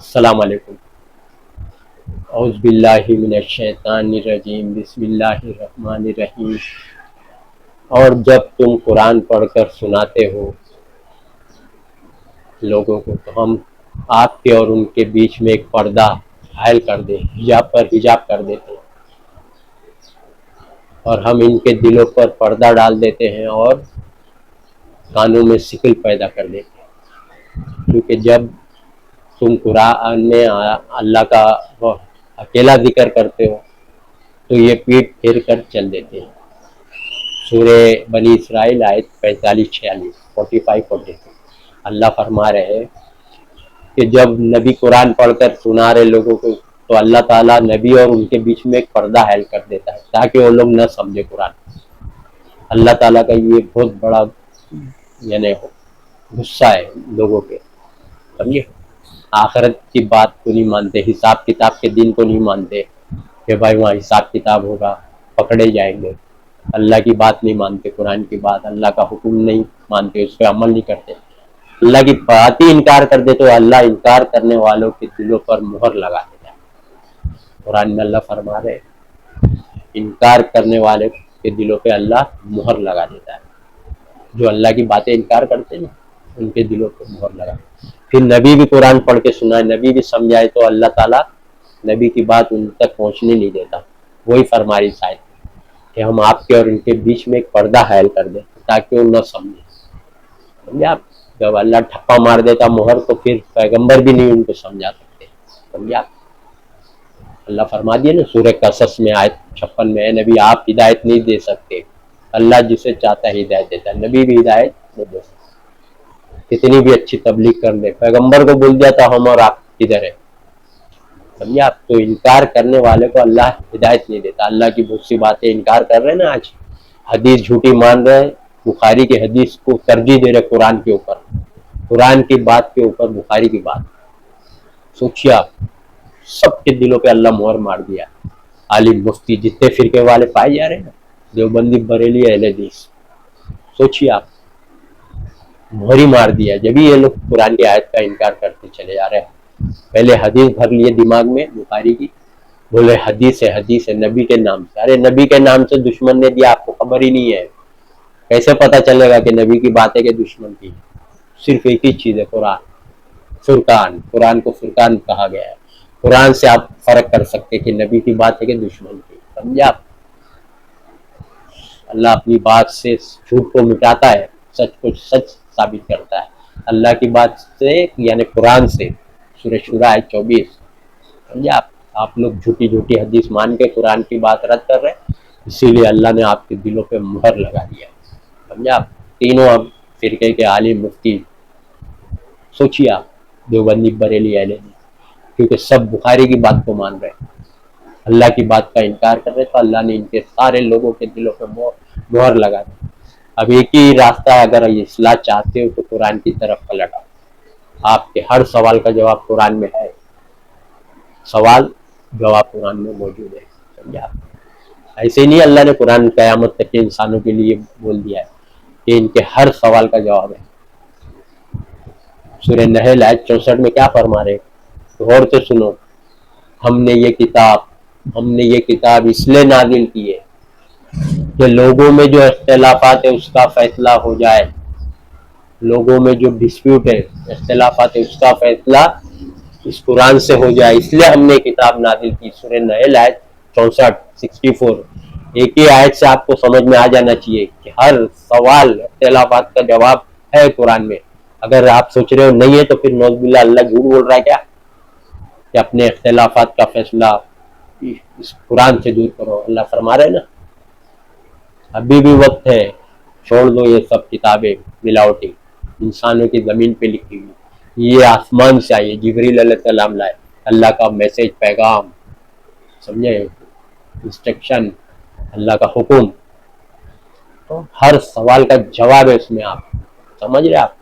السلام علیکم۔ اعوذ باللہ من الشیطان الرجیم، بسم اللہ الرحمن الرحیم۔ اور جب تم قرآن پڑھ کر سناتے ہو لوگوں کو تو ہم آپ کے اور ان کے بیچ میں ایک پردہ حائل کر دیں، حجاب کر دیتے ہیں، اور ہم ان کے دلوں پر پردہ ڈال دیتے ہیں اور کانوں میں سکل پیدا کر دیتے ہیں، کیونکہ جب تم قرآن میں اللہ کا اکیلا ذکر کرتے ہو تو یہ پیٹ پھیر کر چل دیتے ہیں۔ سورہ بنی اسرائیل آیت 45-46 45-46 اللہ فرما رہے ہیں کہ جب نبی قرآن پڑھ کر سنا رہے لوگوں کو تو اللہ تعالیٰ نبی اور ان کے بیچ میں ایک پردہ حائل کر دیتا ہے تاکہ وہ لوگ نہ سمجھے قرآن۔ اللہ تعالیٰ کا یہ بہت بڑا یعنی غصہ ہے لوگوں کے، سمجھے؟ آخرت کی بات کو نہیں مانتے، حساب کتاب کے دن کو نہیں مانتے کہ بھائی وہاں حساب کتاب ہوگا، پکڑے جائیں گے۔ اللہ کی بات نہیں مانتے، قرآن کی بات، اللہ کا حکم نہیں مانتے، اس پہ عمل نہیں کرتے، اللہ کی بات ہی انکار کر دے تو اللہ انکار کرنے والوں کے دلوں پر مہر لگا دیتا ہے۔ قرآن میں اللہ فرما رہے انکار کرنے والے کے دلوں پہ اللہ مہر لگا دیتا ہے، جو اللہ کی باتیں انکار کرتے ہیں ان کے دلوں پہ مہر لگا۔ پھر نبی بھی قرآن پڑھ کے سنائے، نبی بھی سمجھائے تو اللہ تعالیٰ نبی کی بات ان تک پہنچنے نہیں دیتا۔ وہی فرما رہی شاید کہ ہم آپ کے اور ان کے بیچ میں ایک پردہ حائل کر دیں تاکہ وہ نہ سمجھے۔ آپ جب اللہ ٹھپا مار دیتا مہر تو پھر پیغمبر بھی نہیں ان کو سمجھا سکتے، سمجھے آپ؟ اللہ فرما دیے نا سورہ قصص میں آیت 56 میں، اے نبی آپ ہدایت نہیں دے سکتے، اللہ جسے چاہتا ہے ہدایت دیتا ہے، نبی بھی ہدایت نہیں دے سکتے۔ کتنی بھی اچھی تبلیغ کر دے، پیغمبر کو بول جاتا ہم اور آپ کدھر ہے، سمجھے آپ؟ تو انکار کرنے والے کو اللہ ہدایت نہیں دیتا۔ اللہ کی بہت سی باتیں انکار کر رہے ہیں نا آج، حدیث جھوٹی مان رہے ہیں، بخاری کی حدیث کو ترجیح دے رہے قرآن کے اوپر، قرآن کی بات کے اوپر بخاری کی بات۔ سوچیے آپ، سب کے دلوں پہ اللہ مہر مار دیا، عالم مفتی جتنے فرقے والے پائے جا رہے ہیں نا، دیوبندی بریلی اہل حدیث، سوچیے آپ، مہر ہی مار دیا جب یہ لوگ قرآن کی آیت کا انکار کرتے چلے جا رہے ہیں۔ پہلے حدیث بھر لیے دماغ میں بخاری کی، بولے حدیث ہے نبی کے نام سے۔ ارے نبی کے نام سے دشمن نے دیا، آپ کو خبر ہی نہیں ہے، کیسے پتا چلے گا کہ نبی کی بات ہے کہ دشمن کی؟ صرف ایک ہی چیز ہے، قرآن، فرقان، قرآن کو فرقان کہا گیا ہے۔ قرآن سے آپ فرق کر سکتے کہ نبی کی بات ہے کہ دشمن کی، سمجھے آپ؟ اللہ اپنی بات سے جھوٹ کو مٹاتا ہے، سچ کو سچ ثابت کرتا ہے۔ اللہ کی بات سے یعنی قرآن سے، سورہ شورہ آیت 24، سمجھے آپ لوگ جھوٹی حدیث مان کے قرآن کی بات رد کر رہے ہیں، اسی لیے اللہ نے آپ کے دلوں پہ مہر لگا دیا، سمجھے آپ؟ تینوں اب فرقے کے عالم مفتی، سوچیے آپ، دیوبندی بریلی اہل حدیث، کیونکہ سب بخاری کی بات کو مان رہے ہیں، اللہ کی بات کا انکار کر رہے تو اللہ نے ان کے سارے لوگوں کے دلوں پہ مہر لگا دی۔ اب ایک ہی راستہ ہے، اگر اصلاح چاہتے ہو تو قرآن کی طرف پلٹ آؤ۔ آپ کے ہر سوال کا جواب قرآن میں ہے، سوال جواب قرآن میں موجود ہے، سمجھے آپ؟ ایسے ہی نہیں اللہ نے قرآن قیامت تک کے انسانوں کے لیے بول دیا ہے کہ ان کے ہر سوال کا جواب ہے۔ سورہ نحل آیت 64 میں کیا فرما رہے؟ غور سے سنو، ہم نے یہ کتاب اس لیے نازل کی ہے کہ لوگوں میں جو اختلافات ہے اس کا فیصلہ ہو جائے، لوگوں میں جو ڈسپیوٹ ہے، اختلافات ہے، اس کا فیصلہ اس قرآن سے ہو جائے، اس لیے ہم نے کتاب نازل کی۔ سورہ نحل آیت 64 ایک ہی آیت سے آپ کو سمجھ میں آ جانا چاہیے کہ ہر سوال اختلافات کا جواب ہے قرآن میں۔ اگر آپ سوچ رہے ہو نہیں ہے تو پھر نعوذ باللہ اللہ جھوٹ بول رہا ہے کیا؟ کہ اپنے اختلافات کا فیصلہ اس قرآن سے دور کرو۔ اللہ فرما رہے نا ابھی بھی وقت ہے، چھوڑ دو یہ سب کتابیں ملاوٹی، انسانوں کی زمین پہ لکھی ہوئی، یہ آسمان سے آئی ہے، جبریل علیہ السلام لائے، اللہ کا میسج، پیغام، سمجھے؟ انسٹرکشن، اللہ کا حکم، تو ہر سوال کا جواب ہے اس میں، آپ سمجھ رہے؟ آپ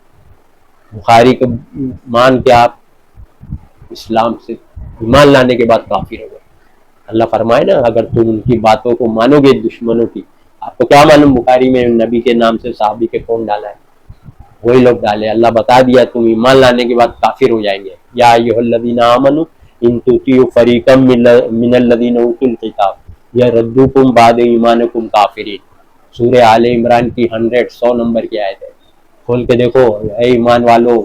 بخاری کو مان کے آپ اسلام سے ایمان لانے کے بعد کافر ہو گئے۔ اللہ فرمائے نا اگر تم ان کی باتوں کو مانو گے دشمنوں کی، آپ کو کیا معلوم بخاری میں نبی کے نام سے صحابی کے کون ڈالا ہے؟ وہی لوگ ڈالے. اللہ بتا دیا تم ایمان لانے کے بعد کافر ہو جائیں گے. یا ایھا الذین آمنوا ان تطیعوا فریقا من الذین اوتوا الکتاب یردوکم بعد ایمانکم کافرین. سورہ آل عمران کی 100 نمبر کی آیت ہے. کھول کے دیکھو. اے ایمان والو،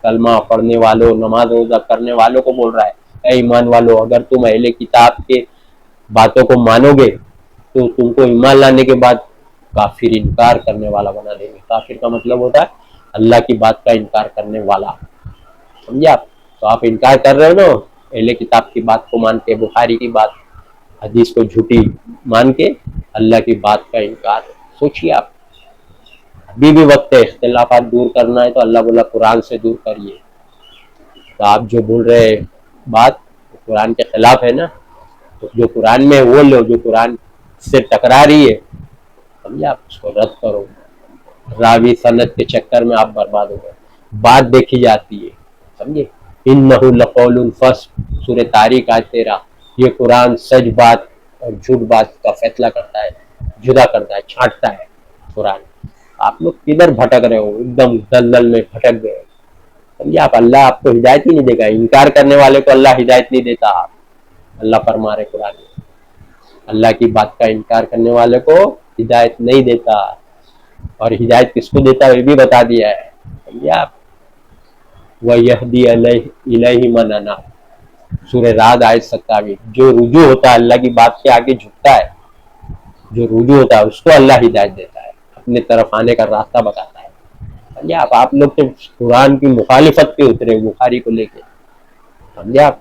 کلمہ پڑھنے والوں، نماز روزہ کرنے والوں کو بول رہا ہے. اے ایمان والو، اگر تم اہل کتاب کے باتوں کو مانو گے تو تم کو ایمان لانے کے بعد کافر، انکار کرنے والا بنا دیں گے. کافر کا مطلب ہوتا ہے اللہ کی بات کا انکار کرنے والا. سمجھے آپ؟ تو آپ انکار کر رہے ہو نا اہل کتاب کی بات کو مان کے، بخاری کی بات، حدیث کو جھوٹی مان کے اللہ کی بات کا انکار. سوچیے آپ. ابھی بھی وقت ہے اختلافات دور کرنا ہے تو اللہ بولا قرآن سے دور کریے. تو آپ جو بول رہے بات قرآن کے خلاف ہے نا، تو جو قرآن میں وہ لو جو قرآن سے ٹکرا رہی ہے، سمجھے آپ، اس کو رد کرو. راوی سند کے چکر میں آپ برباد ہو گئے. بات دیکھی جاتی ہے، سمجھے. انہ لقول فصل، سورہ طارق آیت 13. یہ قرآن سچ بات اور جھوٹ بات کا فیصلہ کرتا ہے، جدا کرتا ہے، چھانٹتا ہے قرآن. آپ لوگ کدھر بھٹک رہے ہو؟ ایک دم دلدل میں بھٹک گئے. سمجھے آپ، اللہ آپ کو ہدایت ہی نہیں دے گا. انکار کرنے والے کو اللہ ہدایت نہیں دیتا. اللہ فرما رہے قرآن میں، اللہ کی بات کا انکار کرنے والے کو ہدایت نہیں دیتا. اور ہدایت کس کو دیتا ہے یہ بھی بتا دیا ہے. سمجھے آپ. وَيَهْدِي إِلَيْهِ مَنْ أَنَابَ، سورہ رعد آیت 27. جو رجوع ہوتا ہے اللہ کی بات کے آگے جھکتا ہے، جو رجوع ہوتا ہے اس کو اللہ ہدایت دیتا ہے، اپنے طرف آنے کا راستہ بتاتا ہے. سمجھے آپ لوگ تو قرآن کی مخالفت پہ اترے بخاری کو لے کے. سمجھے آپ.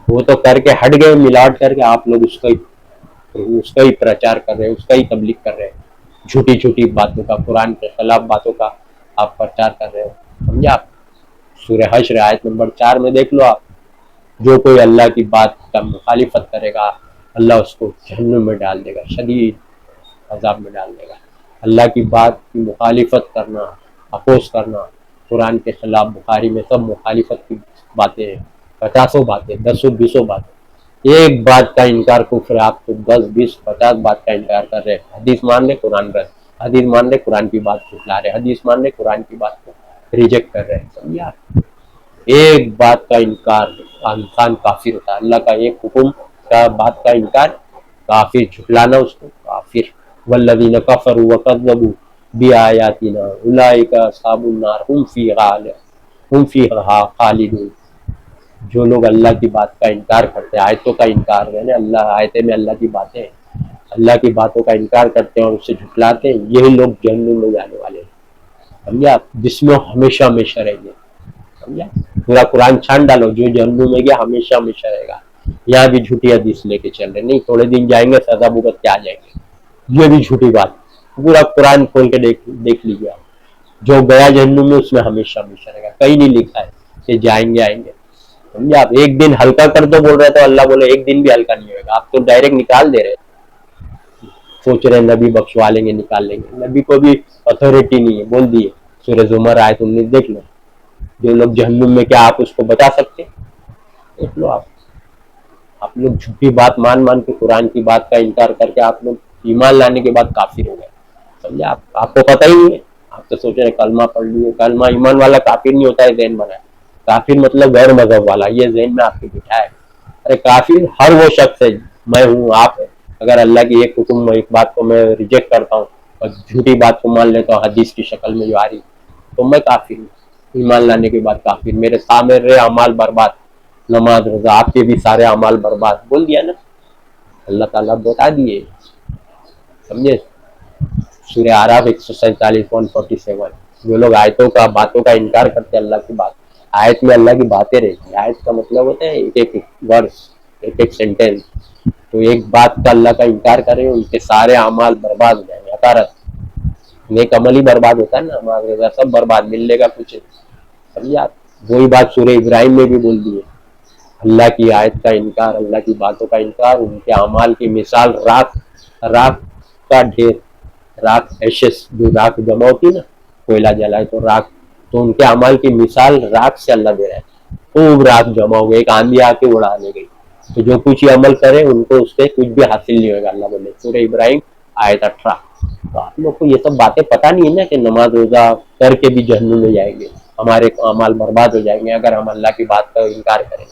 وہ تو کر کے ہٹ گئے، ملاوٹ کر کے. آپ لوگ اس کا ہی پرچار کر رہے ہیں، اس کا ہی تبلیغ کر رہے ہیں. جھوٹی جھوٹی باتوں کا، قرآن کے خلاف باتوں کا آپ پرچار کر رہے ہو. سمجھے آپ. سورہ حشر آیت نمبر 4 میں دیکھ لو آپ. جو کوئی اللہ کی بات کا مخالفت کرے گا اللہ اس کو جہنم میں ڈال دے گا، شدید عذاب میں ڈال دے گا. اللہ کی بات کی مخالفت کرنا، اپوز کرنا، قرآن کے خلاف بخاری میں سب مخالفت کی باتیں ہیں. 50 باتیں، 10 باتیں. ایک بات کا انکار کفر ہے. آپ تو 10 20 50 بات کا انکار کر رہے ہیں. حدیث مان رہے، قرآن رد. حدیث مان رہے، قرآن کی بات جھٹلا رہے. حدیث مان رہے، قرآن کی بات کو ریجیکٹ کر رہے ہیں. سمجھے آپ. ایک بات کا انکار انسان کافر ہوتا ہے. اللہ کا ایک حکم کا بات کا انکار کافر، جھٹلانا اس کو کافر. والذین کفروا وکذبوا بآیاتنا اولئک اصحاب النار هم فیہا خالدون. جو لوگ اللہ کی بات کا انکار کرتے ہیں، آیتوں کا انکار، یعنی اللہ آیتیں میں اللہ کی باتیں ہیں، اللہ کی باتوں کا انکار کرتے ہیں اور اسے جھٹلاتے ہیں، یہی لوگ جہنم میں جانے والے ہیں. سمجھے آپ. جس میں ہمیشہ ہمیشہ رہیں گے. سمجھا. پورا قرآن چھان ڈالو، جو جہنم میں گیا ہمیشہ ہمیشہ رہے گا. یہاں بھی جھوٹی حدیث لے کے چل رہے، نہیں تھوڑے دن جائیں گے سزا بھگت کے آ جائیں گے. یہ بھی جھوٹی بات. پورا قرآن کھول کے دیکھ لیجیے آپ. جو گیا جہنم میں اس میں ہمیشہ ہمیشہ رہے گا. کہیں نہیں لکھا ہے کہ جائیں گے آئیں گے. سمجھے آپ. ایک دن ہلکا کر دو بول رہے تو اللہ بولے ایک دن بھی ہلکا نہیں ہوگا. آپ تو ڈائریکٹ نکال دے رہے، سوچ رہے نبی بخشوا لیں گے، نکال لیں گے. نبی کو بھی اتھارٹی نہیں ہے. بول دیے. سورہ زمر آیت 19 دیکھ لو. جو لوگ جہنم میں کیا آپ اس کو بتا سکتے؟ دیکھ لو آپ. آپ لوگ جھوٹی بات مان کے قرآن کی بات کا انکار کر کے آپ لوگ ایمان لانے کے بعد کافر ہو گئے. سمجھے آپ. آپ کو پتہ ہی نہیں ہے. آپ تو سوچ رہے کلمہ پڑھ لیے. کلمہ ایمان والا کافر نہیں ہوتا ہے، ذہن بنا ہے. کافر مطلب غیر مذہب والا، یہ ذہن میں آپ کے بٹھا ہے. ارے کافر ہر وہ شخص ہے، میں ہوں، آپ ہے. اگر اللہ کی ایک حکم، ایک بات کو میں ریجیکٹ کرتا ہوں اور جھوٹی بات کو مان لیتا ہوں حدیث کی شکل میں جو آ رہی، تو میں کافر ہوں. ایمان لانے کے بعد کافر. میرے سامنے اعمال برباد، نماز روزہ، آپ کے بھی سارے اعمال برباد. بول دیا نا اللہ تعالیٰ، بتا دیے. سمجھے. سورہ اعراف 147 147. جو لوگ آیتوں کا باتوں کا انکار کرتے ہیں، اللہ کی بات، آیت میں اللہ کی باتیں رہتی ہیں. آیت کا مطلب ہوتا ہے ایک ایک ورس، ایک ایک سینٹینس. تو ایک بات کا اللہ کا انکار کرے ان کے سارے اعمال برباد ہو جائیں گے. عطارت نیک عمل ہی برباد ہوتا ہے نا، نماز روزہ سب برباد، ملنے کا کچھ. سمجھے آپ. وہی بات سورہ ابراہیم میں بھی بول دی ہے. اللہ کی آیت کا انکار، اللہ کی باتوں کا انکار، ان کے اعمال کی مثال راکھ کا ڈھیر. راکھ ایشز، جو راکھ جمع ہوتی نا، کوئلہ جلائے تو راکھ، تو ان کے اعمال کی مثال راکھ سے اللہ دے رہا ہے. خوب راکھ جمع ہو گئی، ایک آندھی آ کے اڑا لے گئی. تو جو کچھ یہ عمل کرے ان کو اس سے کچھ بھی حاصل نہیں ہوگا. اللہ بولے سورہ ابراہیم آیت 18. تو آپ لوگ کو یہ سب باتیں پتہ نہیں ہے نا کہ نماز روزہ کر کے بھی جہنم میں جائیں گے، ہمارے اعمال برباد ہو جائیں گے اگر ہم اللہ کی بات کا انکار کریں۔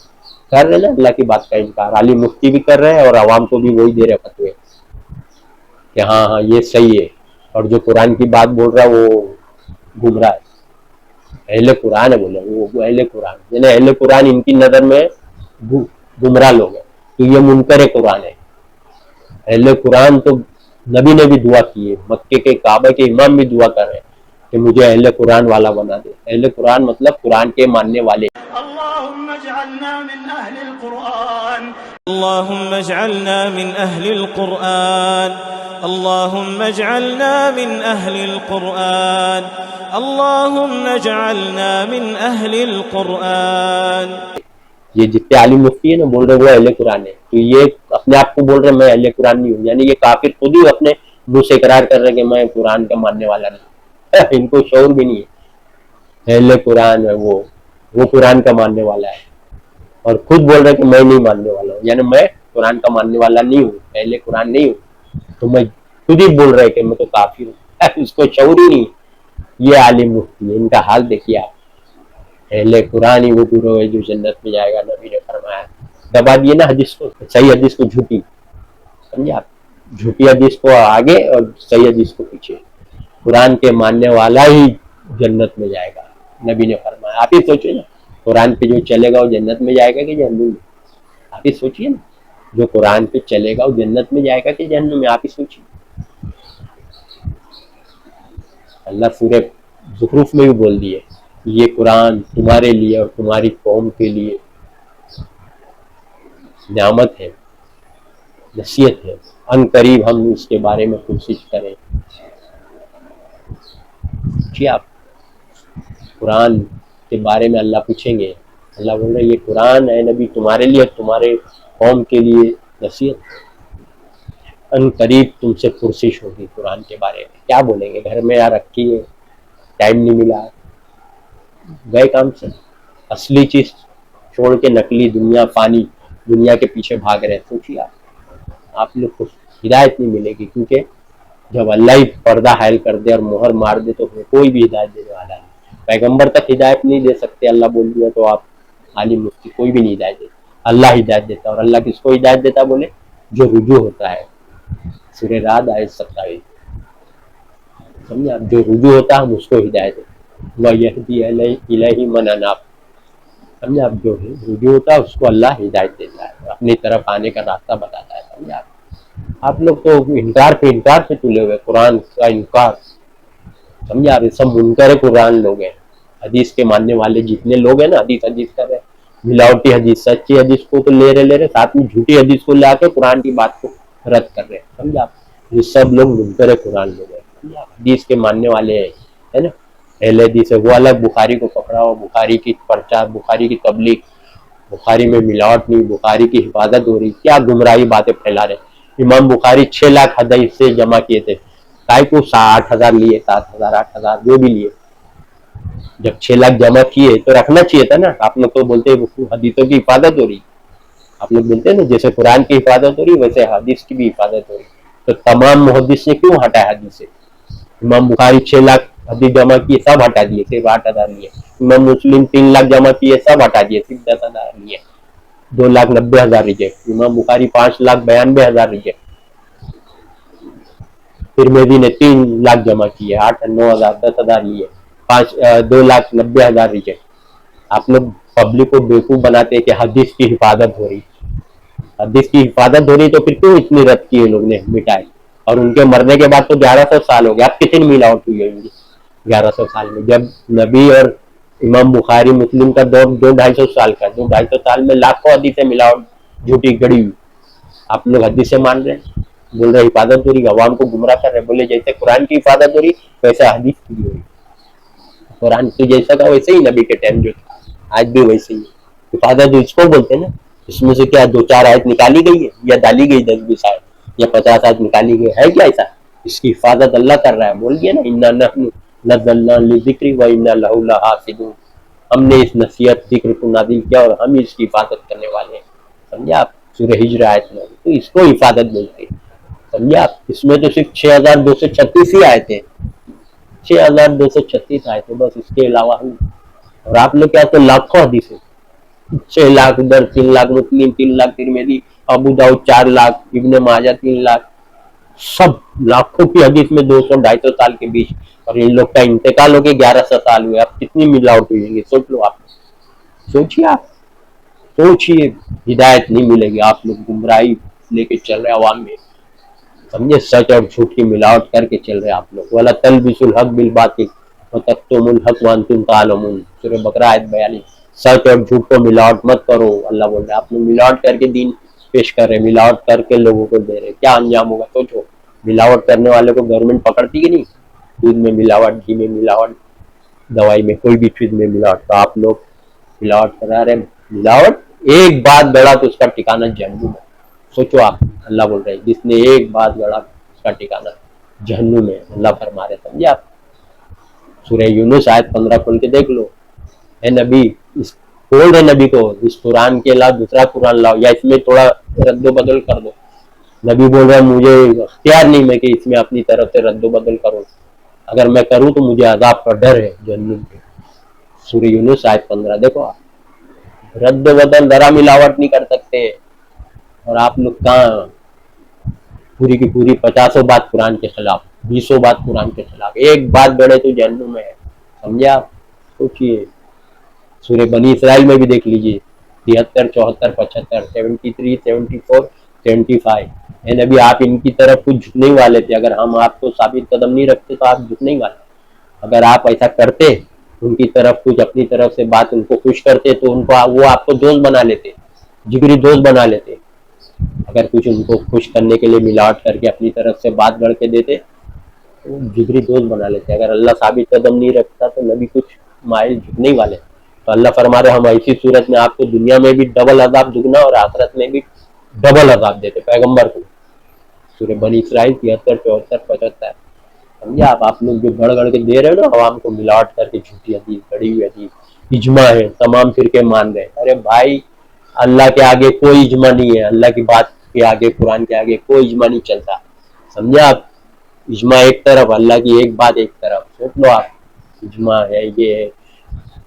کر رہے نا اللہ کی بات کا انکار، عالم مفتی بھی کر رہے ہیں اور عوام کو بھی وہی دے رہے فتوے کہ ہاں ہاں یہ صحیح ہے، اور جو قرآن کی بات بول رہا ہے وہ گمراہ ہے۔ اہل قرآن ہے بولے، وہ اہل قرآن یعنی اہل قرآن ان کی نظر میں گمراہ لوگ ہیں، تو یہ منکر قرآن ہے۔ اہل قرآن تو نبی نے بھی دعا کی ہے، مکے کے کعبہ کے امام بھی دعا کر رہے ہیں کہ مجھے اہل قرآن والا بنا دے۔ اہل قرآن مطلب قرآن کے ماننے والے۔ اللهم اجعلنا من أهل القرآن اللهم اجعلنا من أهل القرآن اللهم اجعلنا من أهل القرآن اللهم اجعلنا من أهل القرآن۔ یہ جتنے عالم مفتی ہیں نا بول رہے وہ اہل قرآن ہے، تو یہ اپنے آپ کو بول رہے میں اہل قرآن نہیں ہوں، یعنی یہ کافر خود ہی اپنے منہ سے اقرار کر رہے کہ میں قرآن کا ماننے والا نہیں، ان کو شعور بھی نہیں ہے۔ اہل قرآن ہے وہ قرآن کا ماننے والا ہے، اور خود بول رہے کہ میں نہیں ماننے والا ہوں، یعنی میں قرآن کا ماننے والا نہیں ہوں، اہل قرآن نہیں ہوں، تو میں خود ہی بول رہے کہ میں تو کافر ہوں، اس کو شعور ہی نہیں۔ یہ عالم مفتی ہے، ان کا حال دیکھیے آپ۔ اہل قرآن ہی وہ گروہ ہے جو جنت میں جائے گا، نبی نے فرمایا۔ دبا دیے نا حدیث کو، صحیح حدیث کو جھوٹی، سمجھے آپ، جھوٹی حدیث کو آگے اور صحیح حدیث کو پیچھے۔ قرآن کے ماننے والا ہی جنت میں جائے گا، نبی نے فرمایا۔ آپ ہی سوچے نا، قرآن پہ جو چلے گا وہ جنت میں جائے گا کہ جہنم میں؟ آپ ہی سوچیے نا، جو قرآن پہ چلے گا وہ جنت میں جائے گا کہ جہنم میں؟ آپ ہی سوچیے۔ اللہ سورہ زخرف میں بھی بول دیے، یہ قرآن تمہارے لیے اور تمہاری قوم کے لیے نعمت ہے، نصیحت ہے، ان قریب ہم اس کے بارے میں کوشش کریں۔ جی آپ قرآن کے بارے میں اللہ پوچھیں گے، اللہ بول رہے یہ قرآن ہے نبی تمہارے لیے اور تمہارے قوم کے لیے نصیحت، ان قریب تم سے پرسش ہوگی قرآن کے بارے میں۔ کیا بولیں گے؟ گھر میں یار رکھی ہے، ٹائم نہیں ملا، گئے کام سے، اصلی چیز چھوڑ کے نقلی دنیا، فانی دنیا کے پیچھے بھاگ رہے ہیں۔ سوچیے آپ لوگ کو ہدایت نہیں ملے گی، کیونکہ جب اللہ ہی پردہ حائل کر دے اور مہر مار دے تو کوئی بھی ہدایت دینے والا نہیں۔ پیغمبر تک ہدایت نہیں دے سکتے، اللہ بول دیا تو آپ عالم مفتی کوئی بھی نہیں ہدایت دیتا، اللہ ہدایت دیتا۔ اور اللہ کس کو ہدایت دیتا بولے؟ جو رجوع ہوتا ہے، سورہ رعد آیت 27، سمجھے آپ، جو رجوع ہوتا ہے ہم اس کو ہدایت دیتے۔ وَيَهْدِي إِلَيْهِ مَنْ أَنَابَ، سمجھے آپ، جو رجوع ہوتا ہے اس کو اللہ ہدایت دیتا ہے، اپنی طرف آنے کا راستہ بتاتا ہے۔ سمجھے آپ لوگ تو انکار پہ انکار سے تلے ہوئے، قرآن کا انکار، سمجھے آپ، یہ سب منکر قرآن لوگ ہیں۔ حدیث کے ماننے والے جتنے لوگ ہیں نا، حدیث کر رہے ہیں، ملاوٹی حدیث، سچی حدیث کو تو لے رہے ساتھ میں جھوٹی حدیث کو لا کے قرآن کی بات کو رد کر رہے ہیں، سمجھے آپ، یہ سب لوگ منکر قرآن لوگ ہیں، حدیث کے ماننے والے ہیں، ہے نا، اہل حدیث ہے۔ وہ الگ بخاری کو پکڑا ہو، بخاری کی پرچار، بخاری کی تبلیغ، بخاری میں ملاوٹ نہیں، بخاری کی حفاظت ہو رہی، کیا گمراہی باتیں پھیلا رہے ہیں۔ امام بخاری 6 لاکھ حدیث سے جمع کیے تھے، کائی کو 8,000 لیے، 7,000 8,000 جو بھی لیے، جب 6 لاکھ جمع کیے تو رکھنا چاہیے تھا نا۔ آپ لوگ تو بولتے ہیں حدیثوں کی حفاظت ہو رہی، آپ لوگ بولتے ہیں نا جیسے قرآن کی حفاظت ہو رہی ویسے حدیث کی بھی حفاظت ہو رہی، تو تمام محدث نے کیوں ہٹایا حدیث سے؟ امام بخاری 6 لاکھ حدیث جمع کیے، سب ہٹا دیے، صرف 8,000 لیے۔ امام مسلم 3 لاکھ جمع کیے، سب ہٹا دیے، صرف 10,000 لیے، 2,90,000 ریجیکٹ۔ امام بخاری 5,92,000 ریجیکٹ۔ ترمذی نے 3 لاکھ جمع کیے، 8,000 9,000 10,000 لیے، 2,90,000 ریجیکٹ۔ آپ لوگ پبلک کو بیوقوف بناتے ہیں کہ حدیث کی حفاظت ہو رہی، حدیث کی حفاظت ہو رہی تو پھر کیوں اتنی رد کی لوگ نے، مٹائے؟ اور ان کے مرنے کے بعد تو 1100 سال ہو گیا، اب کتنی ملاوٹ ہوئی ہوگی 1100 سال میں؟ جب نبی اور امام بخاری مسلم کا دور 200-250 سال کا، 200-250 سال میں لاکھوں حدیثیں ملاوٹ جھوٹی گڑی ہوئی، آپ لوگ حدیثیں مان رہے ہیں، بول رہے حفاظت ہو رہی، عوام کو گمراہ کر رہے، بولے جیسے قرآن کی حفاظت ہو رہی ویسے حدیث کی بھی ہو رہی۔ قرآن کی جیسا تھا ویسے ہی نبی کے ٹائم جو تھا، آج بھی ویسے ہی حفاظت اس کو بولتے ہیں نا۔ اس میں سے کیا 2-4 آیت نکالی گئی ہے یا ڈالی گئی 10-20 آیت یا 50 آیت نکالی گئی ہے؟ کیا ایسا؟ اس کی حفاظت اللہ کر رہا ہے، بول دیا نا، انا نحن نزلنا الذکر وانا لہ لحافظون، ہم نے اس نصیحت ذکر کو نازل کیا اور ہم اس کی حفاظت کرنے والے ہیں، سمجھے آپ، سورہ ہجر آیت میں، تو اس کو حفاظت بولتے ہیں۔ سمجھے آپ. اس میں تو صرف 6236 ہی آئے تھے, 6236 آئے تھے بس, اس کے علاوہ ہم. اور آپ لوگ کیا تو لاکھوں حدیث ہے, 6 لاکھ ادھر, 3 لاکھ مسلم, 3 لاکھ ترمذی, ابو داؤد 4 لاکھ, ابن ماجہ 3 لاکھ, سب لاکھوں کی حدیث میں 200-250 سال کے بیچ. اور ان لوگ کا انتقال ہو کے 1100 سال ہوئے. اب کتنی ملاوٹ ہوئیں گی سوچ لو آپ, سوچیے آپ, سوچیے. ہدایت نہیں ملے گی, آپ لوگ گمراہی لے کے چل رہے عوام میں, سمجھے, سچ اور جھوٹ کی ملاوٹ کر کے چل رہے آپ لوگ. وَلَا تَلْبِسُوا الْحَقَّ بِالْبَاطِلِ وَتَكْتُمُوا الْحَقَّ وَأَنْتُمْ تَعْلَمُونَ. سورہ بقرہ آیت 42. سچ اور جھوٹ کو ملاوٹ مت کرو, اللہ بول رہا ہے. آپ لوگ ملاوٹ کر کے دین پیش کر رہے, ملاوٹ کر کے لوگوں کو دے رہے, کیا انجام ہوگا سوچو. ملاوٹ کرنے والے کو گورنمنٹ پکڑتی کہ نہیں, دودھ میں ملاوٹ, گھی میں ملاوٹ, دوائی میں, کوئی بھی چیز میں ملاوٹ. تو آپ لوگ ملاوٹ کرا رہے. ملاوٹ ایک بات گڑا تو اس کا ٹھکانہ جہنم ہے. سوچو آپ, اللہ بول رہے جس نے ایک بات گڑا اس کا ٹھکانہ جہنم ہے, اللہ فرما رہے. سمجھے آپ. سورہ یونس آیت 15 کھول کے دیکھ لو. اے نبی, بول رہے نبی کو, اس قرآن کے علاوہ دوسرا قرآن لاؤ, یا اس میں تھوڑا رد و بدل کر دو. نبی بول رہا مجھے اختیار نہیں میں کہ اس میں اپنی طرف سے رد و بدل کروں, اگر میں کروں تو مجھے عذاب کا ڈر ہے جہنم کے. سورہ یونس آیت 15 دیکھو آپ. رد و بدل ذرا ملاوٹ نہیں کر سکتے. اور آپ لوگ کہاں پوری کی پوری 50 بات قرآن کے خلاف, 20 بات قرآن کے خلاف, ایک بات بڑھے تو جہنم میں ہے. سمجھے آپ, سوچیے. سورہ بنی اسرائیل میں بھی دیکھ لیجیے, 73, 74, 75, 73, 74, 75. اے نبی آپ ان کی طرف کچھ جھکنے والے تھے, اگر ہم آپ کو ثابت قدم نہیں رکھتے تو آپ جھکنے والے. اگر آپ ایسا کرتے, ان کی طرف کچھ اپنی طرف سے بات ان کو خوش کرتے, تو ان کو وہ آپ کو دوست بنا لیتے, جگری دوست بنا لیتے. اگر کچھ ان کو خوش کرنے کے لیے ملاوٹ کر کے اپنی طرف سے بات گڑھ کے دیتے تو جگری دوست بنا لیتے. اگر اللہ ثابت قدم نہیں رکھتا تو نبی کچھ مائل جھکنے والے. تو اللہ فرما رہے ہم ایسی صورت میں آپ کو دنیا میں بھی ڈبل عذاب دگنا اور آخرت میں بھی ڈبل عذاب دیتے پیغمبر کو. سورہ بنی اسرائیل 73, 74, 75. سمجھے آپ لوگ جو گڑھ گڑھ کے دے رہے ہو نا عوام کو, ملاوٹ کر کے جھوٹی حدیث, بڑی ہوئی حدیث, اجماع ہے, تمام فرقے مان رہے. ارے بھائی, اللہ کے آگے کوئی اجماع نہیں ہے, اللہ کی بات کے آگے, قرآن کے آگے کوئی اجماع نہیں چلتا. سمجھے آپ. اجماع ایک طرف, اللہ کی ایک بات ایک طرف. سوچ لو آپ, اجماع ہے, یہ ہے,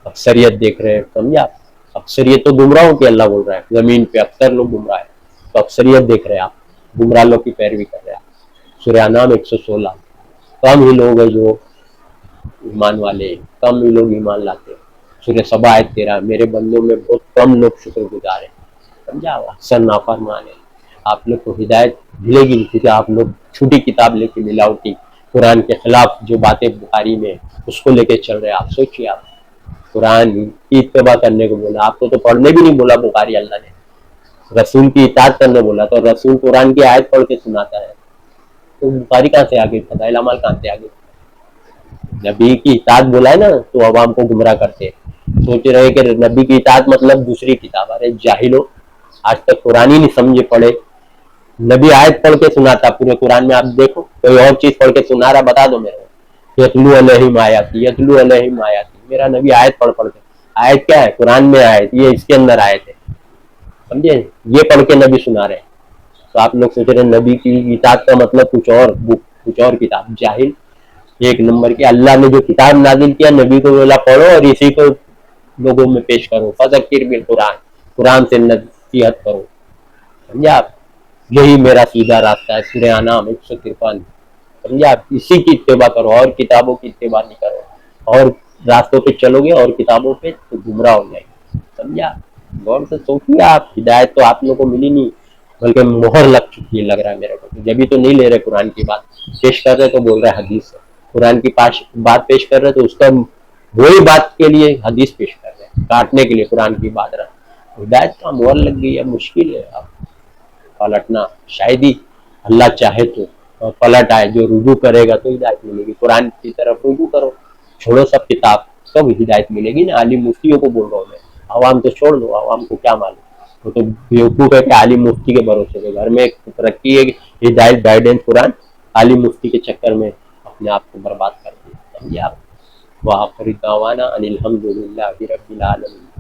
اکثریت دیکھ رہے ہیں. سمجھے آپ. اکثریت تو گمراہوں کی اللہ بول رہا ہے, زمین پہ اکثر لوگ گمراہ ہیں, تو اکثریت دیکھ رہے ہیں آپ, گمراہ لوگ کی پیروی کر رہے ہیں. سورہ انعام 116. کم ہی لوگ ہیں جو ایمان والے ہیں, کم ہی لوگ ایمان لاتے ہیں. سورہ سبا آیت 13. میرے بندوں میں بہت کم لوگ شکر گزار ہیں. سمجھا, اکثر نافرمان ہیں. آپ لوگ کو ہدایت ملے گی نہیں, کیونکہ آپ لوگ چھوٹی کتاب لے کے ملاوٹی قرآن کے خلاف جو باتیں بخاری میں اس کو لے کے چل رہے ہیں. آپ سوچیے, آپ قرآن کی اتباع کرنے کو بولا, آپ کو تو پڑھنے بھی نہیں بولا بخاری اللہ نے, رسول کی اطاعت کرنے بولا. تو رسول قرآن کی آیت پڑھ کے سناتا ہے, تو بخاری کہاں سے آگے, فضائل اعمال کہاں سے آگے. نبی کی اطاعت بولا ہے نا, تو عوام کو گمراہ کرتے. سوچ رہے کہ نبی کی اطاعت مطلب دوسری کتاب. ارے جاہلو, آج تک قرآن ہی نہیں سمجھے پڑھے. نبی آیت پڑھ کے سناتا پورے قرآن میں. آپ دیکھو کوئی اور چیز پڑھ کے سنا رہا, بتا دو میرے کو. یتلو علیہم آیاتی, یتلو علیہم آیاتی. میرا نبی آیت پڑھ کے, آیت کیا ہے, قرآن میں آیت, یہ اس کے اندر آیت ہے. سمجھے, یہ پڑھ کے نبی سنا رہے. تو آپ لوگ سوچ رہے نبی کی اطاعت کا مطلب کچھ اور, کچھ اور کتاب. جاہل ایک نمبر کے. اللہ نے جو کتاب نازل کیا, نبی کو بولا پڑھو اور اسی کو لوگوں میں پیش کرو. فذکر بالقرآن, قرآن سے نصیحت کرو. سمجھا آپ. یہی میرا سیدھا راستہ ہے. سورہ انعام 153. سمجھا آپ. اسی کی اتباع کرو, اور کتابوں کی اتباع نہیں کرو. اور راستوں پہ چلو گے اور کتابوں پہ تو گمراہ ہو جائے گے. سمجھا. غور سے سوچیے آپ. ہدایت تو آپ لوگوں کو ملی نہیں, بلکہ مہر لگ چکی ہے لگ رہا ہے میرے کو. جبھی تو نہیں لے رہے قرآن کی بات پیش کر رہے, تو بول رہے حدیث ہے. قرآن کی بات پیش کر رہے تو اس کا وہی بات کے لیے حدیث پیش کر رہے ہیں, کاٹنے کے لیے قرآن کی بات رہا. ہدایت کا مہر لگ گئی ہے, مشکل ہے اب پلٹنا. شاید ہی اللہ چاہے تو پلٹ آئے, جو رجوع کرے گا تو ہدایت ملے گی. قرآن کی طرف رجوع کرو, چھوڑو سب کتاب, سب ہدایت ملے گی نا. عالم مفتیوں کو بول رہا ہوں میں, عوام تو چھوڑ دو, عوام کو کیا معلوم. وہ تو بیوقوف ہے کہ عالم مفتی کے بھروسے کے گھر میں رکھی ہے ہدایت, گائیڈنس قرآن, عالم مفتی کے چکر میں اپنے آپ کو برباد کر دیا. سمجھے آپ. وآخر دعوانا ان الحمد للہ رب العالمین.